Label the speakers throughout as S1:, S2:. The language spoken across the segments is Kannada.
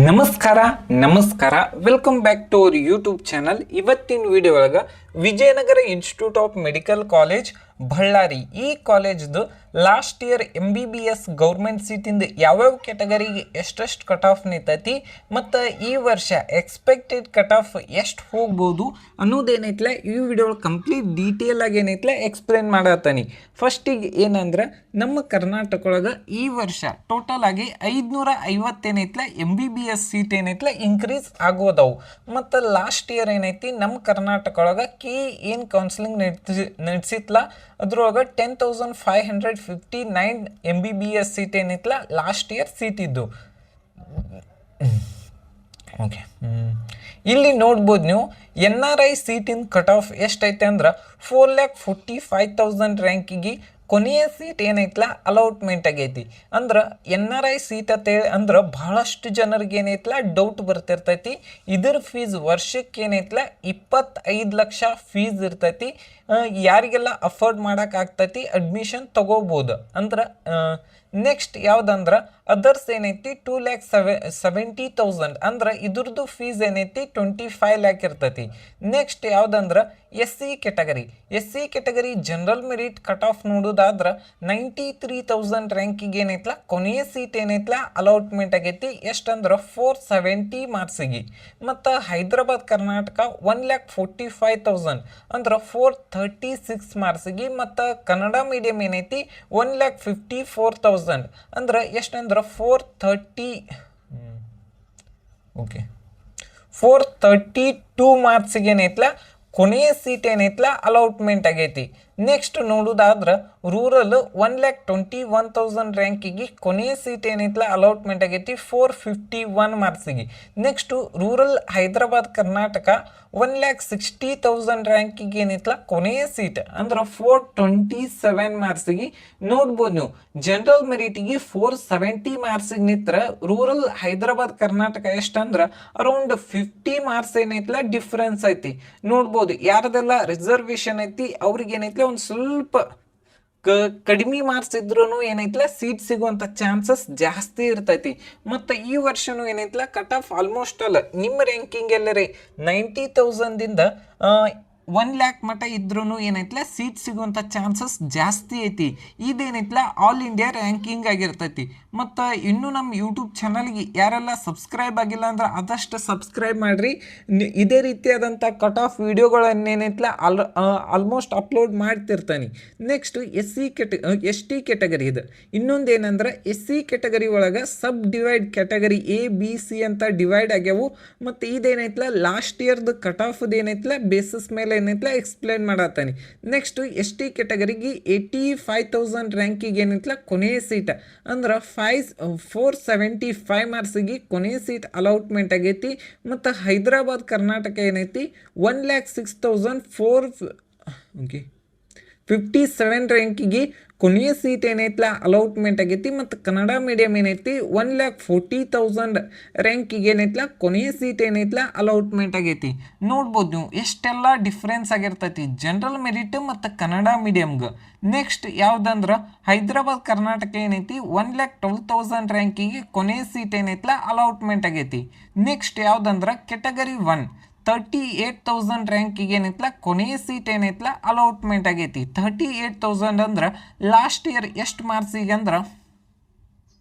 S1: ನಮಸ್ಕಾರ ನಮಸ್ಕಾರ welcome back to our YouTube channel. ಇವತ್ತಿನ ವಿಡಿಯೋ ಒಳಗೆ Vijayanagara institute of medical college Ballari ಈ ಕಾಲೇಜ್ದು ಲಾಸ್ಟ್ ಇಯರ್ MBBS ಗೌರ್ಮೆಂಟ್ ಸೀಟಿಂದ ಯಾವ್ಯಾವ ಕ್ಯಾಟಗರಿಗೆ ಎಷ್ಟೆಷ್ಟು ಕಟ್ ಆಫ್ ನಿಂತೈತಿ ಮತ್ತು ಈ ವರ್ಷ ಎಕ್ಸ್ಪೆಕ್ಟೆಡ್ ಕಟ್ ಆಫ್ ಎಷ್ಟು ಹೋಗ್ಬೋದು ಅನ್ನೋದೇನೈತ್ಲ ಈ ವಿಡಿಯೋ ಕಂಪ್ಲೀಟ್ ಡೀಟೇಲ್ ಆಗಿ ಏನೈತ್ಲ ಎಕ್ಸ್ಪ್ಲೇನ್ ಮಾಡತ್ತಾನೆ. ಫಸ್ಟಿಗೆ ಏನಂದ್ರೆ ನಮ್ಮ ಕರ್ನಾಟಕ ಒಳಗೆ ಈ ವರ್ಷ ಟೋಟಲ್ ಆಗಿ 550 ಏನೈತ್ಲ MBBS ಸೀಟ್ ಏನೈತ್ಲ ಇನ್ಕ್ರೀಸ್ ಆಗೋದವು. ಮತ್ತು ಲಾಸ್ಟ್ ಇಯರ್ ಏನೈತಿ ನಮ್ಮ ಕರ್ನಾಟಕ ಒಳಗೆ ಏನು ಕೌನ್ಸಿಲಿಂಗ್ ನಡೆಸಿತ್ಲ ಅದ್ರೊಳಗೆ 10,559 MBBS ಸೀಟ್ ಏನೈತ್ಲ ಲಾಸ್ಟ್ ಇಯರ್ ಸೀಟ್ ಇದ್ದು. ಓಕೆ, ಇಲ್ಲಿ ನೋಡ್ಬೋದು ನೀವು NRI ಸೀಟಿನ ಕಟ್ ಆಫ್ ಎಷ್ಟೈತೆ ಅಂದ್ರೆ 4,45,000 ರ್ಯಾಂಕಿಗೆ ಕೊನೆಯ ಸೀಟ್ ಏನೈತ್ಲ ಅಲೌಟ್ಮೆಂಟ್ ಆಗೈತಿ. ಅಂದ್ರೆ NRI ಸೀಟ್ ಅಂತೇಳಿ ಅಂದ್ರೆ ಭಾಳಷ್ಟು ಜನರಿಗೆ ಏನೈತ್ಲ ಡೌಟ್ ಬರ್ತಿರ್ತೈತಿ. ಇದ್ರ ಫೀಸ್ ವರ್ಷಕ್ಕೆ ಏನೈತ್ಲ 25 ಲಕ್ಷ ಫೀಸ್ ಇರ್ತೈತಿ. ಯಾರಿಗೆಲ್ಲ ಅಫೋರ್ಡ್ ಮಾಡೋಕ್ಕಾಗ್ತೈತಿ ಅಡ್ಮಿಷನ್ ತಗೋಬೋದು. ಅಂದ್ರೆ ನೆಕ್ಸ್ಟ್ ಯಾವುದಂದ್ರೆ ಅದರ್ಸ್ ಏನೈತಿ 2,70,000 ಅಂದ್ರೆ ಇದ್ರದ್ದು ಫೀಸ್ ಏನೈತಿ 25 ಲ್ಯಾಕ್ ಇರ್ತೈತಿ. ನೆಕ್ಸ್ಟ್ ಯಾವುದಂದ್ರೆ SC category general merit cut off ನೋಡೋದಾದ್ರೆ 93,000 ರ್ಯಾಂಕಿಗೆ ಏನೈತ್ಲ ಕೊನೆಯ ಸೀಟ್ ಏನೈತ್ಲ ಅಲೌಟ್ಮೆಂಟ್ ಆಗೈತಿ. ಎಷ್ಟಂದ್ರೆ 470 ಮಾರ್ಕ್ಸಿಗೆ. ಮತ್ತು ಹೈದರಾಬಾದ್ ಕರ್ನಾಟಕ 1,45,000 ಅಂದ್ರೆ 436 ಮಾರ್ಕ್ಸಿಗೆ. ಮತ್ತು ಕನ್ನಡ ಮೀಡಿಯಂ ಏನೈತಿ 1,54,000 ಅಂದ್ರೆ ಎಷ್ಟಂದ್ರೆ 432 ಮಾರ್ಕ್ಸಿಗೆ ಏನೈತ್ಲ ಕೊನೆಯ ಸೀಟ್ ಏನೈತ್ಲ ಅಲೌಟ್ಮೆಂಟ್ ಆಗೈತಿ. ನೆಕ್ಸ್ಟ್ ನೋಡೋದಾದ್ರೆ ರೂರಲ್ 1,21,000 ರ್ಯಾಂಕಿಗೆ ಕೊನೆಯ ಸೀಟ್ ಏನೈತ್ಲ ಅಲೌಟ್ಮೆಂಟ್ ಆಗೈತಿ 451 ಮಾರ್ಕ್ಸಿಗೆ. ನೆಕ್ಸ್ಟು ರೂರಲ್ ಹೈದರಾಬಾದ್ ಕರ್ನಾಟಕ 1,60,000 ರ್ಯಾಂಕಿಗೆ ಏನೈತ್ಲ ಕೊನೆಯ ಸೀಟ್ ಅಂದ್ರೆ 427 ಮಾರ್ಕ್ಸಿಗೆ. ನೋಡ್ಬೋದು ನೀವು ಜನರಲ್ ಮೆರಿಟಿಗೆ 470 ಮಾರ್ಕ್ಸಿಗೆ ನಿಂತ್ರ ರೂರಲ್ ಹೈದರಾಬಾದ್ ಕರ್ನಾಟಕ ಎಷ್ಟಂದ್ರೆ ಅರೌಂಡ್ 50 ಮಾರ್ಕ್ಸ್ ಏನೈತ್ಲ ಡಿಫ್ರೆನ್ಸ್ ಐತಿ. ನೋಡ್ಬೋದು ಯಾರದೆಲ್ಲ ರಿಸರ್ವೇಶನ್ ಐತಿ ಅವ್ರಿಗೆ ಏನೈತ್ಲ ಒಂದು ಸ್ವಲ್ಪ ಕಡಿಮೆ ಮಾರ್ಕ್ಸ್ ಇದ್ರೂ ಏನೈತ್ಲ ಸೀಟ್ ಸಿಗುವಂಥ ಚಾನ್ಸಸ್ ಜಾಸ್ತಿ ಇರ್ತೈತಿ. ಮತ್ತು ಈ ವರ್ಷನೂ ಏನೈತ್ಲ ಕಟ್ ಆಫ್ ಆಲ್ಮೋಸ್ಟ್ ಅಲ್ಲ ನಿಮ್ಮ ರ್ಯಾಂಕಿಂಗ್ ಎಲ್ಲರೇ 90,000ದಿಂದ 1 ಲ್ಯಾಕ್ ಮಟ್ಟ ಇದ್ರೂ ಏನೈತ್ಲ ಸೀಟ್ ಸಿಗುವಂಥ ಚಾನ್ಸಸ್ ಜಾಸ್ತಿ ಐತಿ. ಇದೇನೈತ್ಲ ಆಲ್ ಇಂಡಿಯಾ ರ್ಯಾಂಕಿಂಗ್ ಆಗಿರ್ತೈತಿ. ಮತ್ತು ಇನ್ನೂ ನಮ್ಮ ಯೂಟ್ಯೂಬ್ ಚಾನಲ್ಗೆ ಯಾರೆಲ್ಲ ಸಬ್ಸ್ಕ್ರೈಬ್ ಆಗಿಲ್ಲ ಅಂದ್ರೆ ಆದಷ್ಟು ಸಬ್ಸ್ಕ್ರೈಬ್ ಮಾಡಿರಿ. ಇದೇ ರೀತಿಯಾದಂಥ ಕಟ್ ಆಫ್ ವಿಡಿಯೋಗಳನ್ನೇನೈತ್ಲ ಆಲ್ಮೋಸ್ಟ್ ಅಪ್ಲೋಡ್ ಮಾಡ್ತಿರ್ತಾನೆ. ನೆಕ್ಸ್ಟು ST ಕ್ಯಾಟಗರಿ ಇದು. ಇನ್ನೊಂದು ಏನಂದ್ರೆ SC ಕ್ಯಾಟಗರಿ ಒಳಗೆ sub divide category A B C ಅಂತ ಡಿವೈಡ್ ಆಗ್ಯಾವು. ಮತ್ತು ಇದೇನೈತ್ಲ ಲಾಸ್ಟ್ ಇಯರ್ದು ಕಟ್ ಆಫ್ದು ಏನೈತ್ಲ ಬೇಸಿಸ್ ಮೇಲೆ ಏನೈತ್ಲ ಎಕ್ಸ್ಪ್ಲೇನ್ ಮಾಡತ್ತಾನೆ. ನೆಕ್ಸ್ಟ್ ST ಕ್ಯಾಟಗರಿಗೆ 85,000 ರ್ಯಾಂಕಿಗೆ ಏನೈತ್ಲ ಕೊನೆಯ ಸೀಟ್ ಅಂದ್ರೆ 475 ಮಾರ್ಕ್ಸಿಗೆ ಕೊನೆಯ ಸೀಟ್ ಅಲೌಟ್ಮೆಂಟ್ ಆಗೈತಿ. ಮತ್ತು ಹೈದರಾಬಾದ್ ಕರ್ನಾಟಕ ಏನೈತಿ 1,06,457 ರ್ಯಾಂಕಿಗೆ ಕೊನೆಯ ಸೀಟ್ ಏನೈತ್ಲ ಅಲೌಟ್ಮೆಂಟ್ ಆಗೈತಿ. ಮತ್ತು ಕನ್ನಡ ಮೀಡಿಯಂ ಏನೈತಿ 1,40,000 ರ್ಯಾಂಕಿಗೆ ಏನೈತ್ಲ ಕೊನೆಯ ಸೀಟ್ ಏನೈತ್ಲ ಅಲೌಟ್ಮೆಂಟ್ ಆಗೈತಿ. ನೋಡ್ಬೋದು ನೀವು ಎಷ್ಟೆಲ್ಲ ಡಿಫ್ರೆನ್ಸ್ ಆಗಿರ್ತೈತಿ ಜನರಲ್ ಮೆರಿಟ್ ಮತ್ತು ಕನ್ನಡ ಮೀಡಿಯಮ್ಗೆ. ನೆಕ್ಸ್ಟ್ ಯಾವುದಂದ್ರೆ ಹೈದರಾಬಾದ್ ಕರ್ನಾಟಕ ಏನೈತಿ 1,12,000 ರ್ಯಾಂಕಿಗೆ ಕೊನೆಯ ಸೀಟ್ ಏನೈತ್ಲ ಅಲೌಟ್ಮೆಂಟ್ ಆಗೈತಿ. ನೆಕ್ಸ್ಟ್ ಯಾವುದಂದ್ರೆ ಕ್ಯಾಟಗರಿ 1 38,000 ರ್ಯಾಂಕಿಗೆ ಏನೈತ್ಲ ಕೊನೆಯ ಸೀಟ್ ಏನೈತ್ಲ ಅಲೌಟ್ಮೆಂಟ್ ಆಗೈತಿ. 38,000 ಅಂದ್ರೆ ಲಾಸ್ಟ್ ಇಯರ್ ಎಷ್ಟು ಮಾರ್ಕ್ಸಿಗೆ ಅಂದ್ರೆ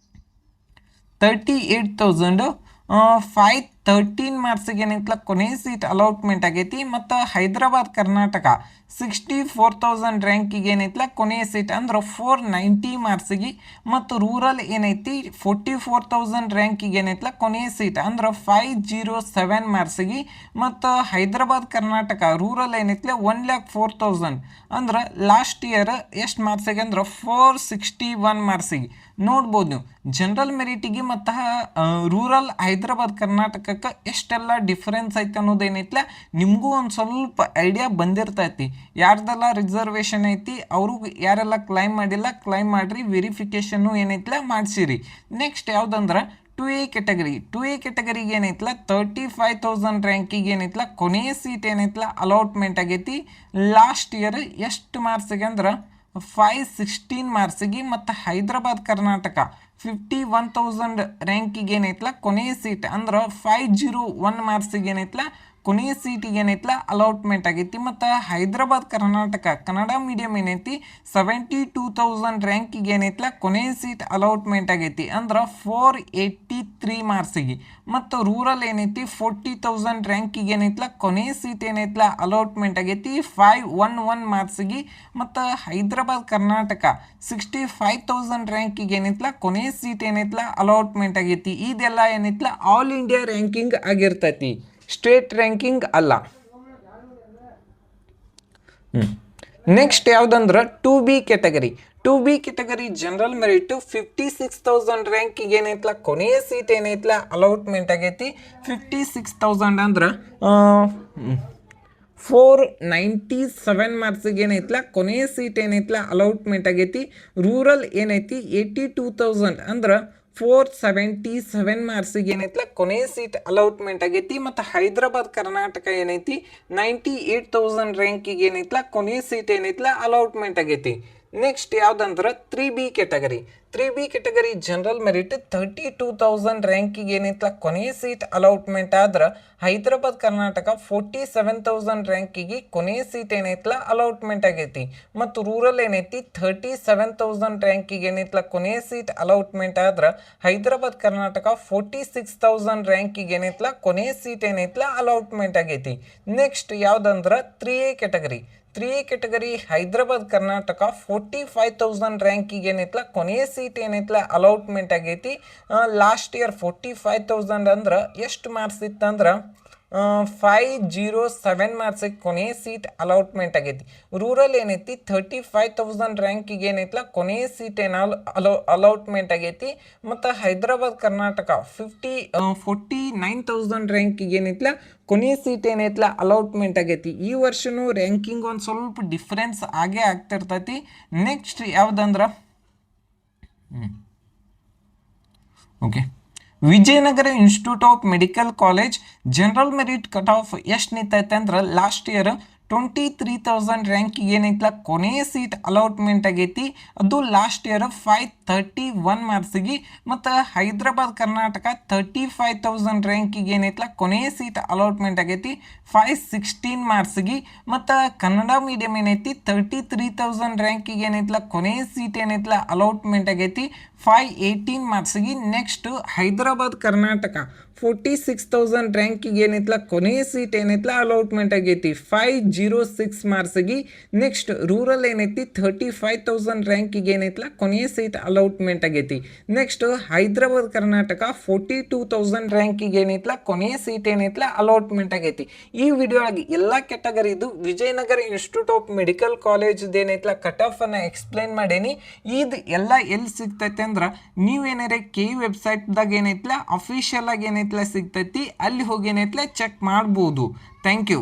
S1: 38,513 ಮಾರ್ಕ್ಸಿಗೆ ಏನೈತ್ಲ ಕೊನೆಯ ಸೀಟ್ ಅಲೌಟ್ಮೆಂಟ್ ಆಗೈತಿ. ಮತ್ತು ಹೈದರಾಬಾದ್ ಕರ್ನಾಟಕ 64,000 ರ್ಯಾಂಕಿಗೆ ಏನೈತ್ಲ ಕೊನೆಯ ಸೀಟ್ ಅಂದ್ರೆ 490 ಮಾರ್ಕ್ಸಿಗೆ. ಮತ್ತು ರೂರಲ್ ಏನೈತಿ 44,000 ರ್ಯಾಂಕಿಗೆ ಏನೈತ್ಲ ಕೊನೆಯ ಸೀಟ್ ಅಂದ್ರೆ 507 ಮಾರ್ಕ್ಸಿಗೆ. ಮತ್ತು ಹೈದರಾಬಾದ್ ಕರ್ನಾಟಕ ರೂರಲ್ ಏನೈತ್ಲ 1,04,000 ಅಂದ್ರೆ ಲಾಸ್ಟ್ ಇಯರ್ ಎಷ್ಟು ಮಾರ್ಕ್ಸಿಗೆ ಅಂದ್ರೆ 461 ಮಾರ್ಕ್ಸಿಗೆ. ನೋಡ್ಬೋದು ನೀವು ಜನರಲ್ ಮೆರಿಟಿಗೆ ಮತ್ತು ರೂರಲ್ ಹೈದರಾಬಾದ್ ಕರ್ನಾಟಕಕ್ಕೆ ಎಷ್ಟೆಲ್ಲ ಡಿಫ್ರೆನ್ಸ್ ಐತೆ ಅನ್ನೋದೇನೈತ್ಲ ನಿಮಗೂ ಒಂದು ಸ್ವಲ್ಪ ಐಡಿಯಾ ಬಂದಿರ್ತೈತಿ. ಯಾರ್ದೆಲ್ಲ ರಿಸರ್ವೇಷನ್ ಐತಿ ಅವ್ರಿಗೆ ಯಾರೆಲ್ಲ ಕ್ಲೈಮ್ ಮಾಡಿಲ್ಲ ಕ್ಲೈಮ್ ಮಾಡಿರಿ, ವೆರಿಫಿಕೇಷನ್ನು ಏನೈತ್ಲ ಮಾಡಿಸಿರಿ. ನೆಕ್ಸ್ಟ್ ಯಾವುದಂದ್ರೆ 2A ಕ್ಯಾಟಗರಿಗೆ ಏನೈತ್ಲ 35,000 ರ್ಯಾಂಕಿಗೆ ಏನೈತ್ಲ ಕೊನೆಯ ಸೀಟ್ ಏನೈತ್ಲ ಅಲೌಟ್ಮೆಂಟ್ ಆಗೈತಿ. ಲಾಸ್ಟ್ ಇಯರ್ ಎಷ್ಟು ಮಾರ್ಕ್ಸಿಗೆ ಅಂದ್ರೆ 516 ಮಾರ್ಕ್ಸಿಗೆ ಮತ್ತು ಹೈದರಾಬಾದ್ ಕರ್ನಾಟಕ 51,000 ರ್ಯಾಂಕಿಗೆ ಏನೈತಲ್ಲ ಕೊನೆಯ ಸೀಟ್ ಅಂದ್ರೆ 501 ಮಾರ್ಕ್ಸಿಗೆ ಏನೈತಲ್ಲ ಕೊನೆಯ ಸೀಟಿಗೆ ಏನೈತಲ್ಲ ಅಲಾಟ್ಮೆಂಟ್ ಆಗೈತಿ. ಮತ್ತು ಹೈದರಾಬಾದ್ ಕರ್ನಾಟಕ ಕನ್ನಡ ಮೀಡಿಯಂ ಏನೈತಿ 72,000 ರ್ಯಾಂಕಿಗೆ ಏನೈತಲ್ಲ ಕೊನೆಯ ಸೀಟ್ ಅಲಾಟ್ಮೆಂಟ್ ಆಗೈತಿ ಅಂದ್ರೆ 483 ಮಾರ್ಕ್ಸಿಗೆ. ಮತ್ತು ರೂರಲ್ ಏನೈತಿ 40,000 ರ್ಯಾಂಕಿಗೆ ಏನೈತಲ್ಲ ಕೊನೆಯ ಸೀಟ್ ಏನೈತಲ್ಲ ಅಲಾಟ್ಮೆಂಟ್ ಆಗೈತಿ 511 ಮಾರ್ಕ್ಸಿಗೆ. ಮತ್ತು ಹೈದರಾಬಾದ್ ಕರ್ನಾಟಕ 65,000 ರ್ಯಾಂಕಿಗೆ ಏನೈತಲ್ಲ ಕೊನೆಯ ಸೀಟ್ ಏನೈತಲ್ಲ ಅಲಾಟ್ಮೆಂಟ್ ಆಗೈತಿ. ಇದೆಲ್ಲ ಏನೈತಲ್ಲ ಆಲ್ ಇಂಡಿಯಾ ರ್ಯಾಂಕಿಂಗ್ ಆಗಿರ್ತೈತಿ, ಸ್ಟೇಟ್ ರ್ಯಾಂಕಿಂಗ್ ಅಲ್ಲ. ನೆಕ್ಸ್ಟ್ ಯಾವುದಂದ್ರೆ 2B category. 2B category general merit 56,000 ರ್ಯಾಂಕಿಗೆ ಏನೈತಲ್ಲ ಕೊನೆಯ ಸೀಟ್ ಏನೈತಲ್ಲ ಅಲಾಟ್ಮೆಂಟ್ ಆಗೈತಿ 56,000 ಅಂದ್ರೆ 497 ಮಾರ್ಕ್ಸಿಗೆ ಏನೈತಲ್ಲ ಕೊನೆಯ ಸೀಟ್ ಏನೈತಲ್ಲ ಅಲಾಟ್ಮೆಂಟ್ ಆಗೈತಿ. ರೂರಲ್ ಏನೈತಿ 82,000 ಅಂದ್ರೆ 477 ಮಾರ್ಕ್ಸಿಗೆ ಏನೈತಲ್ಲ ಕೊನೆಯ ಸೀಟ್ ಅಲಾಟ್ಮೆಂಟ್ ಆಗೈತಿ. ಮತ್ತು ಹೈದರಾಬಾದ್ ಕರ್ನಾಟಕ ಏನೈತಿ 98,000 ರ್ಯಾಂಕಿಗೆ ಏನೈತಲ್ಲ ಕೊನೆಯ ಸೀಟ್ ಏನೈತಲ್ಲ ಅಲಾಟ್ಮೆಂಟ್ ಆಗೈತಿ. ನೆಕ್ಸ್ಟ್ ಯಾವುದಂದ್ರೆ 3B category. 3B category general merit 32,000 ರ್ಯಾಂಕಿಗೆ ಏನೈತಲ್ಲ ಕೊನೆಯ ಸೀಟ್ ಅಲಾಟ್ಮೆಂಟ್ ಆದ್ರೆ ಹೈದರಾಬಾದ್ ಕರ್ನಾಟಕ 47,000 ರ್ಯಾಂಕಿಗೆ ಕೊನೆಯ ಸೀಟ್ ಏನೈತಲ್ಲ ಅಲಾಟ್ಮೆಂಟ್ ಆಗೈತಿ. ಮತ್ತು ರೂರಲ್ ಏನೈತಿ 37,000 ರ್ಯಾಂಕಿಗೆ ಏನೈತಲ್ಲ ಕೊನೆಯ ಸೀಟ್ ಅಲಾಟ್ಮೆಂಟ್ ಆದ್ರೆ ಹೈದರಾಬಾದ್ ಕರ್ನಾಟಕ 46,000 ರ್ಯಾಂಕಿಗೆ ಏನೈತಲ್ಲ ಕೊನೆಯ ಸೀಟ್ ಏನೈತಲ್ಲ ಅಲಾಟ್ಮೆಂಟ್ ಆಗೈತಿ. ನೆಕ್ಸ್ಟ್ ಯಾವುದಂದ್ರೆ 3A category. 3A category Hyderabad Karnataka 45,000 ರ್ಯಾಂಕಿಗೆ ಏನೈತಲ್ಲ ಕೊನೆಯ ಸೀಟ್ ಏನೈತಲ್ಲ ಅಲಾಟ್ಮೆಂಟ್ ಆಗೈತಿ. ಲಾಸ್ಟ್ ಇಯರ್ 45,000 ಅಂದ್ರೆ ಎಷ್ಟು ಮಾರ್ಕ್ಸ್ ಇತ್ತಂದ್ರೆ 507 ಮಾರ್ಕ್ಸಿಗೆ ಕೊನೆಯ ಸೀಟ್ ಅಲಾಟ್ಮೆಂಟ್ ಆಗೈತಿ. ರೂರಲ್ ಏನೈತಿ 35,000 ರ್ಯಾಂಕಿಗೆ ಏನೈತಲ್ಲ ಕೊನೆಯ ಸೀಟ್ ಅಲಾಟ್ಮೆಂಟ್ ಆಗೈತಿ. ಮತ್ತು ಹೈದರಾಬಾದ್ ಕರ್ನಾಟಕ 49,000 ರ್ಯಾಂಕಿಗೆ ಏನೈತಲ್ಲ ಕೊನೆಯ ಸೀಟ್ ಏನೈತಲ್ಲ ಅಲಾಟ್ಮೆಂಟ್ ಆಗೈತಿ. ಈ ವರ್ಷನೂ ರ್ಯಾಂಕಿಂಗ್ ಒಂದು ಸ್ವಲ್ಪ ಡಿಫ್ರೆನ್ಸ್ ಆಗೇ ಆಗ್ತಿರ್ತೈತಿ. ನೆಕ್ಸ್ಟ್ ಯಾವುದಂದ್ರೆ okay Vijayanagara institute of medical college general merit cut off ಎಷ್ಟು ನಿಂತೈತೆ ಅಂದ್ರೆ ಲಾಸ್ಟ್ ಇಯರ್ 23,000 ರ್ಯಾಂಕಿಗೆ ಏನೈತಲ್ಲ ಕೊನೆಯ ಸೀಟ್ ಅಲಾಟ್ಮೆಂಟ್ ಆಗೈತಿ. ಅದು ಲಾಸ್ಟ್ ಇಯರ್ 531 ಮಾರ್ಕ್ಸಿಗೆ. ಮತ್ತು ಹೈದರಾಬಾದ್ ಕರ್ನಾಟಕ 35,000 ರ್ಯಾಂಕಿಗೆ ಏನೈತಲ್ಲ ಕೊನೆಯ ಸೀಟ್ ಅಲಾಟ್ಮೆಂಟ್ ಆಗೈತಿ 516 ಮಾರ್ಕ್ಸಿಗೆ. ಮತ್ತು ಕನ್ನಡ ಮೀಡಿಯಂ ಏನೈತಿ 33,000 ರ್ಯಾಂಕಿಗೆ ಏನೈತಲ್ಲ ಕೊನೆಯ ಸೀಟ್ ಏನೈತಲ್ಲ ಅಲಾಟ್ಮೆಂಟ್ ಆಗೈತಿ 518 ಮಾರ್ಕ್ಸಿಗೆ. ನೆಕ್ಸ್ಟ್ ಹೈದರಾಬಾದ್ ಕರ್ನಾಟಕ 46,000 ರ್ಯಾಂಕಿಗೆ ಏನೈತಲ್ಲ ಕೊನೆಯ ಸೀಟ್ ಏನೈತಲ್ಲ ಅಲಾಟ್ಮೆಂಟ್ ಆಗೈತಿ 506 ಮಾರ್ಕ್ಸಿಗೆ. ನೆಕ್ಸ್ಟ್ ರೂರಲ್ ಏನೈತಿ 35,000 ರ್ಯಾಂಕಿಗೆ ಏನೈತಲ್ಲ ಕೊನೆಯ ಸೀಟ್ ಅಲಾಟ್ಮೆಂಟ್ ಆಗೈತಿ. ನೆಕ್ಸ್ಟ್ ಹೈದರಾಬಾದ್ ಕರ್ನಾಟಕ 42,000 ರ್ಯಾಂಕಿಗೆ ಏನೈತಲ್ಲ ಕೊನೆಯ ಸೀಟ್ ಏನೈತಲ್ಲ ಅಲಾಟ್ಮೆಂಟ್ ಆಗೈತಿ. ಈ ವಿಡಿಯೋ ಒಳಗೆ ಎಲ್ಲ ಕ್ಯಾಟಗರಿದು Vijayanagara institute of medical college ಏನೈತಲ್ಲ ಕಟ್ ಆಫ್ ಅನ್ನ ಎಕ್ಸ್ಪ್ಲೈನ್ ಮಾಡೇನಿ. ಇದು ಎಲ್ಲ ಎಲ್ಲಿ ಸಿಗ್ತೈತೆ ಅಂದ್ರೆ ನೀವೇನಾರೆ KE ವೆಬ್ಸೈಟ್ದಾಗ ಏನೈತಲ್ಲ ಅಫಿಷಿಯಲ್ ಆಗಿ ಏನೈತಲ್ಲ ಸಿಗ್ತೈತಿ, ಅಲ್ಲಿ ಹೋಗಿ ಏನೈತಲ್ಲ ಚೆಕ್ ಮಾಡ್ಬೋದು. Thank you.